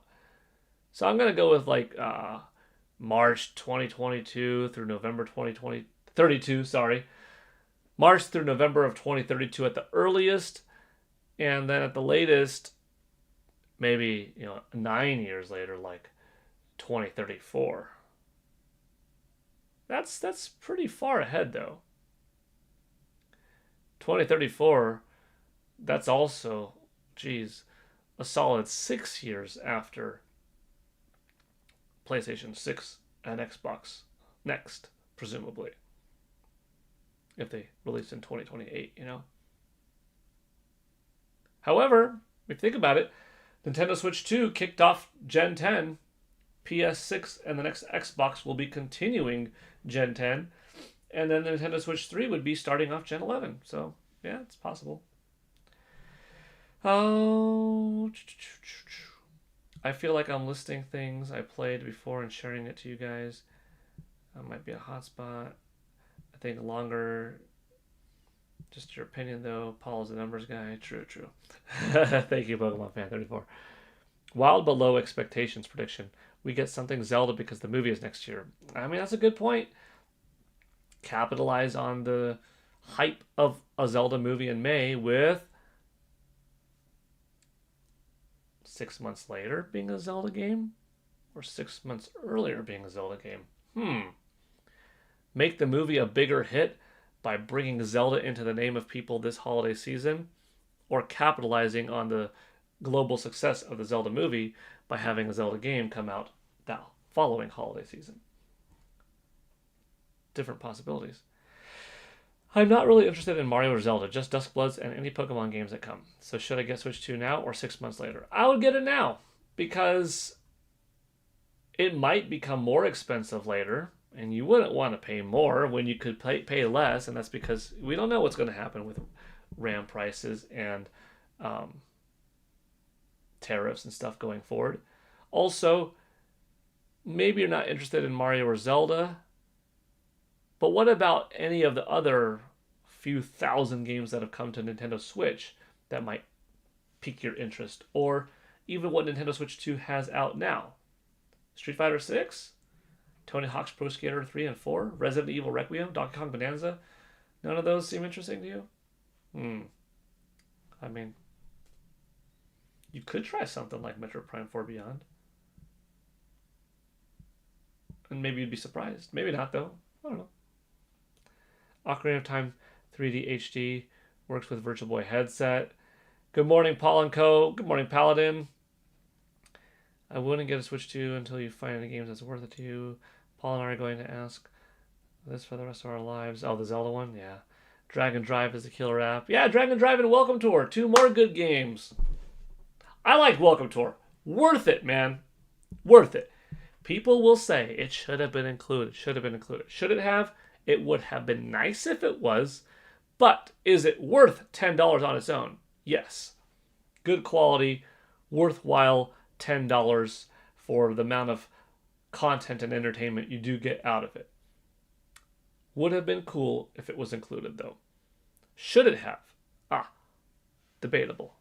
Speaker 1: So I'm going to go with like March 2022 through November 2032, sorry. March through November of 2032 at the earliest, and then at the latest, maybe, 9 years later, like 2034. That's pretty far ahead, though. 2034, that's also, geez, a solid 6 years after PlayStation 6 and Xbox next, presumably. If they release in 2028, However, if you think about it, Nintendo Switch 2 kicked off Gen 10. PS6 and the next Xbox will be continuing Gen 10. And then the Nintendo Switch 3 would be starting off Gen 11. So, yeah, it's possible. Oh, I feel like I'm listing things I played before and sharing it to you guys. That might be a hotspot. I think longer. Just your opinion, though. Paul is the numbers guy. True. Thank you, Pokemon Fan 34. Wild below expectations prediction. We get something Zelda because the movie is next year. I mean, that's a good point. Capitalize on the hype of a Zelda movie in May with 6 months later being a Zelda game, or 6 months earlier being a Zelda game. Make the movie a bigger hit by bringing Zelda into the name of people this holiday season, or capitalizing on the global success of the Zelda movie by having a Zelda game come out that following holiday season. Different possibilities. I'm not really interested in Mario or Zelda, just Duskbloods and any Pokemon games that come. So should I get Switch 2 now or 6 months later? I would get it now, because it might become more expensive later, and you wouldn't want to pay more when you could pay less, and that's because we don't know what's going to happen with RAM prices and tariffs and stuff going forward. Also, maybe you're not interested in Mario or Zelda, but what about any of the other few thousand games that have come to Nintendo Switch that might pique your interest? Or even what Nintendo Switch 2 has out now? Street Fighter 6? Tony Hawk's Pro Skater 3 and 4? Resident Evil Requiem? Donkey Kong Bonanza? None of those seem interesting to you? I mean, you could try something like Metroid Prime 4 Beyond. And maybe you'd be surprised. Maybe not, though. I don't know. Ocarina of Time 3D HD works with Virtual Boy headset. Good morning, Paul and Co. Good morning, Paladin. I wouldn't get a Switch 2 until you find any games that's worth it to you. Paul and I are going to ask this for the rest of our lives. Oh, the Zelda one? Yeah. Dragon Drive is a killer app. Yeah, Dragon Drive and Welcome Tour. 2 more good games. I like Welcome Tour. Worth it, man. Worth it. People will say it should have been included. Should have been included. Should it have? It would have been nice if it was. But is it worth $10 on its own? Yes. Good quality, worthwhile $10 for the amount of content and entertainment you do get out of it. Would have been cool if it was included, though. Should it have? Debatable.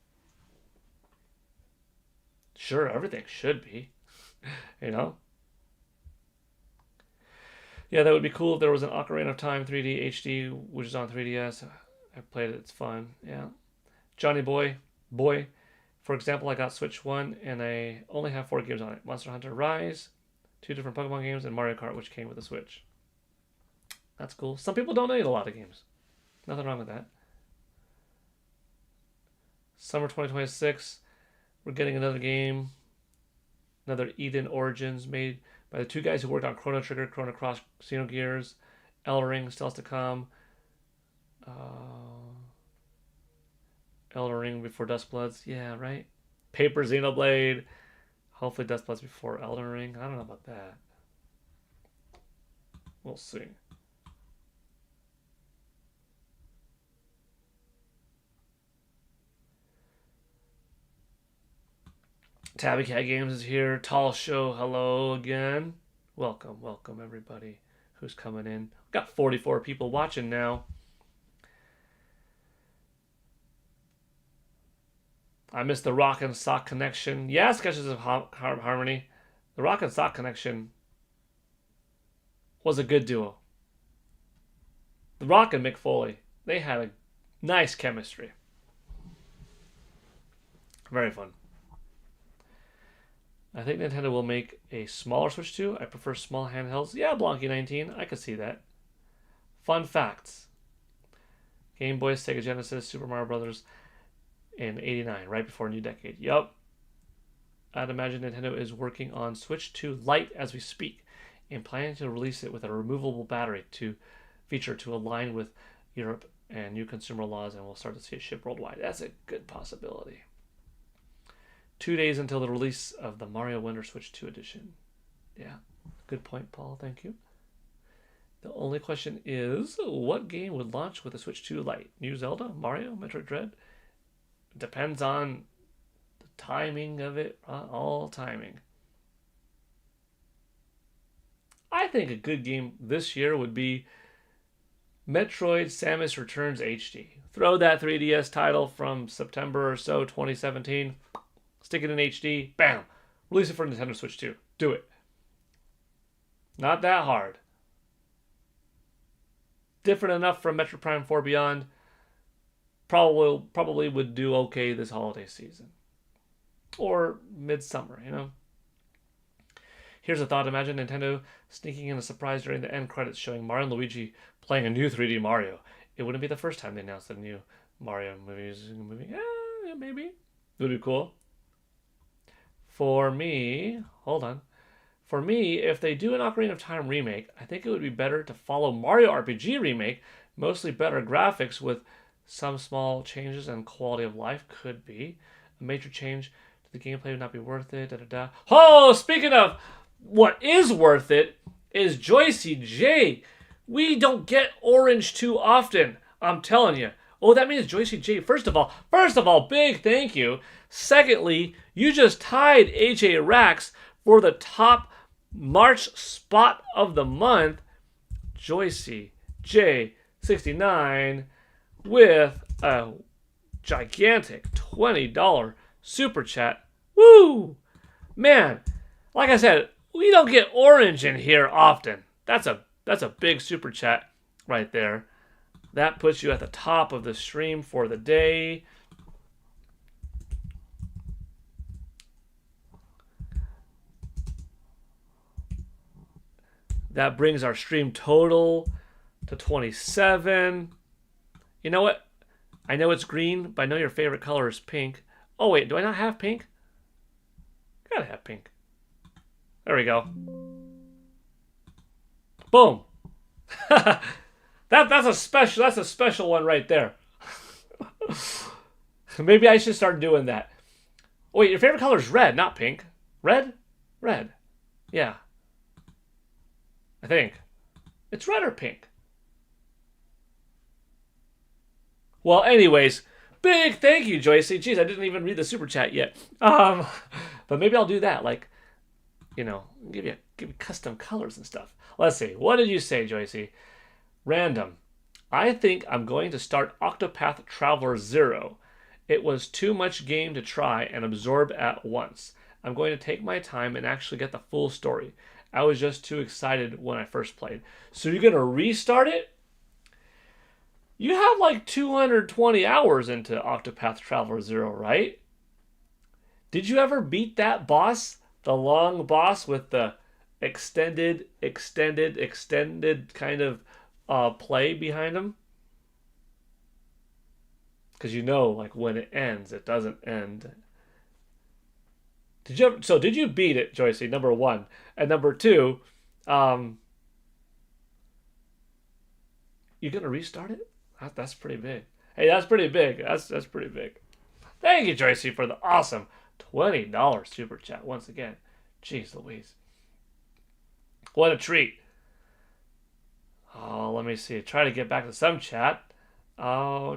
Speaker 1: Sure, everything should be. You know? Yeah, that would be cool if there was an Ocarina of Time 3D HD, which is on 3DS. I played it, it's fun. Yeah. Johnny Boy. For example, I got Switch 1, and I only have 4 games on it. Monster Hunter Rise, 2 different Pokemon games, and Mario Kart, which came with the Switch. That's cool. Some people don't need a lot of games. Nothing wrong with that. Summer 2026, we're getting another game. Another Eden Origins made by the 2 guys who worked on Chrono Trigger, Chrono Cross, Xenogears, Elden Ring, still has to come. Elden Ring before Dustbloods. Yeah, right? Paper Xenoblade. Hopefully Dustbloods before Elden Ring. I don't know about that. We'll see. Tabby Cat Games is here. Tall Show, hello again. Welcome everybody who's coming in. We've got 44 people watching now. I missed the Rock and Sock Connection. Yeah, Sketches of Harmony. The Rock and Sock Connection was a good duo. The Rock and Mick Foley, they had a nice chemistry. Very fun. I think Nintendo will make a smaller Switch 2. I prefer small handhelds. Yeah, Blanky19, I could see that. Fun facts. Game Boy, Sega Genesis, Super Mario Brothers in 89, right before New Decade. Yup. I'd imagine Nintendo is working on Switch 2 Lite as we speak and planning to release it with a removable battery feature to align with Europe and new consumer laws, and we'll start to see it ship worldwide. That's a good possibility. 2 days until the release of the Mario Wonder Switch 2 edition. Yeah, good point, Paul. Thank you. The only question is, what game would launch with a Switch 2 Lite? New Zelda? Mario? Metroid Dread? Depends on the timing of it. All timing. I think a good game this year would be Metroid Samus Returns HD. Throw that 3DS title from September or so, 2017. Stick it in HD. Bam. Release it for Nintendo Switch 2. Do it. Not that hard. Different enough from Metroid Prime 4 Beyond. Probably would do okay this holiday season. Or midsummer, you know. Here's a thought. Imagine Nintendo sneaking in a surprise during the end credits showing Mario and Luigi playing a new 3D Mario. It wouldn't be the first time they announced a new Mario movie. Yeah, maybe. It would be cool. For me, if they do an Ocarina of Time remake, I think it would be better to follow Mario RPG remake, mostly better graphics with some small changes and quality of life. Could be. A major change to the gameplay would not be worth it. Oh, speaking of what is worth it, is Joycey J. We don't get orange too often, I'm telling you. Oh, that means Joycey J. First of all, big thank you. Secondly, you just tied AJ Rax for the top March spot of the month. Joycey J69 with a gigantic $20 super chat. Woo! Man, like I said, we don't get orange in here often. That's a big super chat right there. That puts you at the top of the stream for the day. That brings our stream total to 27. You know what? I know it's green, but I know your favorite color is pink. Oh, wait, do I not have pink? Gotta have pink. There we go. Boom. That's a special one right there. Maybe I should start doing that. Wait, your favorite color is red, not pink. Red? Red. Yeah. I think. It's red or pink. Well, anyways, big thank you, Joycey. Jeez, I didn't even read the super chat yet. But maybe I'll do that. Like, you know, give you custom colors and stuff. Let's see. What did you say, Joycey? Random. I think I'm going to start Octopath Traveler 0. It was too much game to try and absorb at once. I'm going to take my time and actually get the full story. I was just too excited when I first played. So you're going to restart it? You have like 220 hours into Octopath Traveler 0, right? Did you ever beat that boss? The long boss with the extended kind of play behind him? Because you know, like, when it ends, it doesn't end. Did you beat it, Joycey? Number one. And number two, you gonna restart it? That's pretty big. Hey, that's pretty big. That's pretty big. Thank you, Joycey, for the awesome $20 super chat once again. Jeez Louise. What a treat. Oh, let me see. Try to get back to some chat. Oh,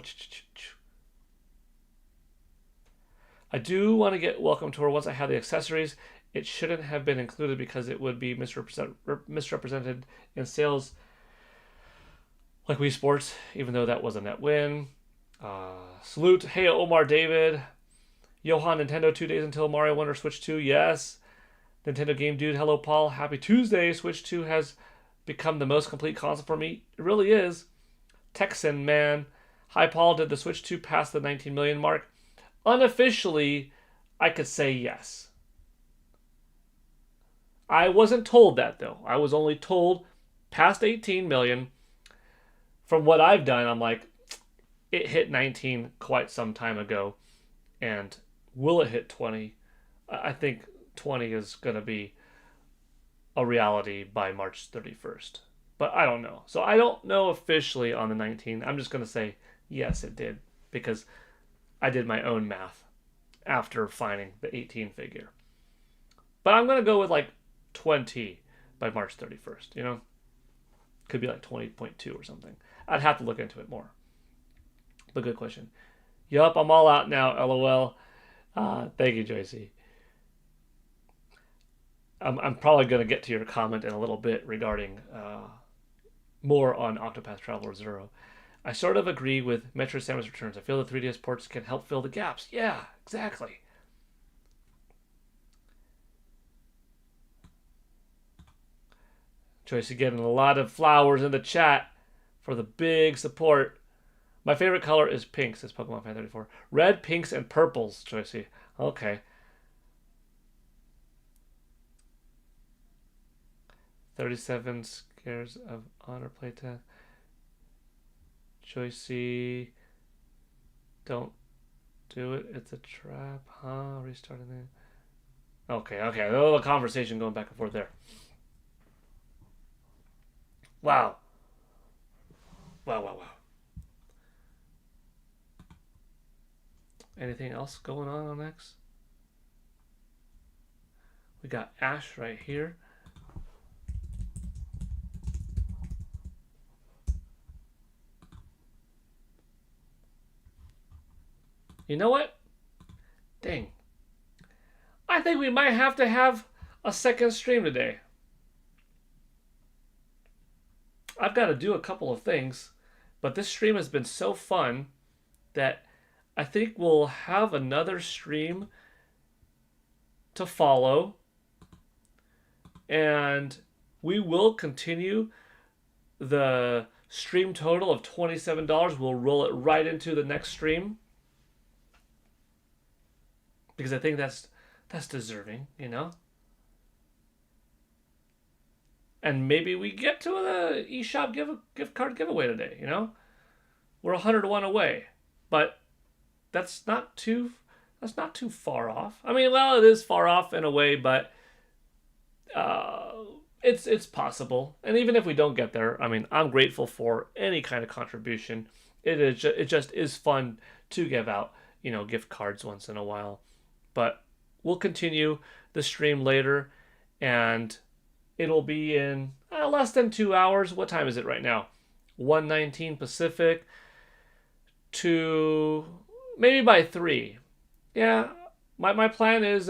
Speaker 1: I do want to get Welcome Tour once I have the accessories. It shouldn't have been included because it would be misrepresented in sales like Wii Sports, even though that was a net win. Salute. Hey, Omar David. Johan, Nintendo 2 days until Mario Wonder Switch 2. Yes. Nintendo Game Dude. Hello, Paul. Happy Tuesday. Switch 2 has become the most complete console for me. It really is. Texan, man. Hi, Paul. Did the Switch 2 pass the 19 million mark? Unofficially, I could say yes. I wasn't told that, though. I was only told past 18 million. From what I've done, I'm like, it hit 19 quite some time ago. And will it hit 20? I think 20 is going to be a reality by March 31st. But I don't know. So I don't know officially on the 19. I'm just going to say, yes, it did. Because I did my own math after finding the 18 figure. But I'm going to go with like 20 by March 31st, you know? Could be like 20.2 or something. I'd have to look into it more. But good question. Yup, I'm all out now, LOL. Thank you, Joycey. I'm probably going to get to your comment in a little bit regarding more on Octopath Traveler 0. I sort of agree with Metroid Samus Returns. I feel the 3DS ports can help fill the gaps. Yeah, exactly. Joycey getting a lot of flowers in the chat for the big support. My favorite color is pink, says Pokemon Fan 34. Red, pinks, and purples, Joycey. Okay. 37 scares of honor playtest. Joycey, don't do it. It's a trap, huh? Restarting it. Okay. A little conversation going back and forth there. Wow. Anything else going on X? We got Ash right here. You know what? Dang. I think we might have to have a second stream today. I've got to do a couple of things, but this stream has been so fun that I think we'll have another stream to follow, and we will continue the stream total of $27. We'll roll it right into the next stream because I think that's deserving, you know? And maybe we get to the eShop gift card giveaway today. We're 101 away, but that's not too that's not too far off. I mean, well, it is far off in a way, but uh, it's possible. And even if we don't get there, I mean, I'm grateful for any kind of contribution. It just is fun to give out gift cards once in a while. But we'll continue the stream later, and it'll be in less than 2 hours. What time is it right now? 1:19 Pacific to maybe by 3. Yeah, my plan is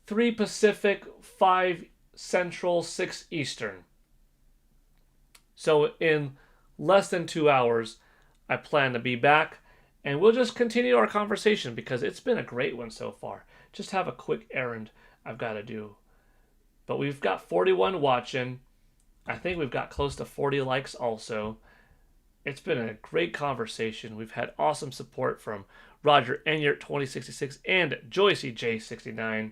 Speaker 1: 3 Pacific, 5 Central, 6 Eastern. So in less than 2 hours, I plan to be back, and we'll just continue our conversation because it's been a great one so far. Just have a quick errand I've got to do. But we've got 41 watching. I think we've got close to 40 likes also. It's been a great conversation. We've had awesome support from Roger Enyart 2066 and Joycey J69.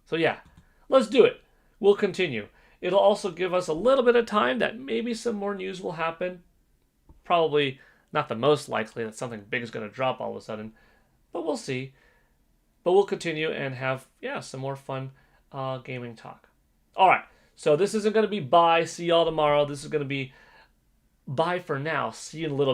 Speaker 1: So yeah, let's do it. We'll continue. It'll also give us a little bit of time that maybe some more news will happen. Probably not the most likely that something big is going to drop all of a sudden, but we'll see. But we'll continue and have some more fun gaming talk. All right, so this isn't going to be bye. See y'all tomorrow. This is going to be bye for now. See you in a little bit.